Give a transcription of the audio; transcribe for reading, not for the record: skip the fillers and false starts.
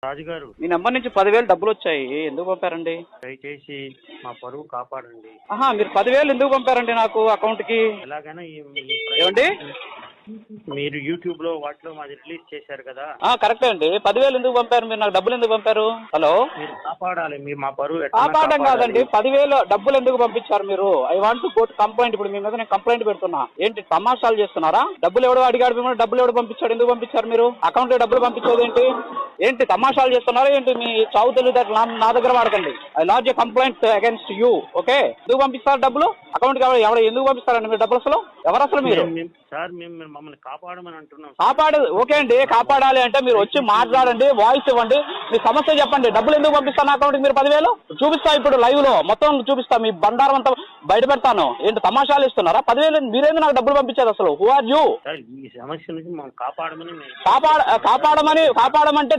రాజుగారు, మీ నెంబర్ నుంచి 10,000 డబ్బులు వచ్చాయి, ఎందుకు పంపారండి? దయచేసి మా పరువు కాపాడండి. మీరు 10,000 ఎందుకు పంపారండి నాకు అకౌంట్ కి? ఎలాగైనా ఏమండి? మీరు యూట్యూబ్ లో వాటిలో మాది రిలీజ్ చేశారు కదా. కరెక్టే అండి. 10,000 ఎందుకు పంపారు? మీరు నాకు డబ్బులు ఎందుకు పంపారు? హలో, మీరు కాపాడాలి, మీరు మా పరువు కాపాడడం కాదండి. 10,000 డబ్బులు ఎందుకు పంపించారు మీరు? I want to court complaint. ఇప్పుడు మీ మీద నేను కంప్లైంట్ పెడుతున్నా. ఏంటి తమాషాలు చేస్తున్నారా? డబ్బులు ఎవడో అడిగాడు మిమ్మల్ని, డబ్బులు ఎవడు పంపించాడు, ఎందుకు పంపించారు మీరు? అకౌంట్ లో డబ్బులు పంపించేది ఏంటి? ఏంటి తమాషాలు చేస్తున్నారా ఏంటి? మీ చావు తెలియదు నా దగ్గర వాడకండి. I lodge a complaint against you. Okay, ఎందుకు పంపిస్తారు డబ్బులు? అకౌంట్ కి ఎవరు ఎందుకు పంపిస్తారండి మీరు డబ్బులు? అసలు ఎవరు అసలు మీరు? సార్, మేము మమ్మల్ని కాపాడమని అంటున్నాం. ఓకే అండి, కాపాడాలి అంటే మీరు వచ్చి మాట్లాడండి, వాయిస్ ఇవ్వండి, మీ సమస్య చెప్పండి. డబ్బులు ఎందుకు పంపిస్తాను అకౌంట్కి మీరు 10,000? చూపిస్తా, ఇప్పుడు లైవ్ లో మొత్తం చూపిస్తా, మీ బండారం అంతా బయట పెడతాను. ఏంటి తమాషాలు ఇస్తున్నారా? 10,000 మీరేంది నాకు డబ్బులు పంపించేది అసలు? Who are you? ఈ సమస్య నుంచి మమ్మల్ని కాపాడమని కాపాడమంటే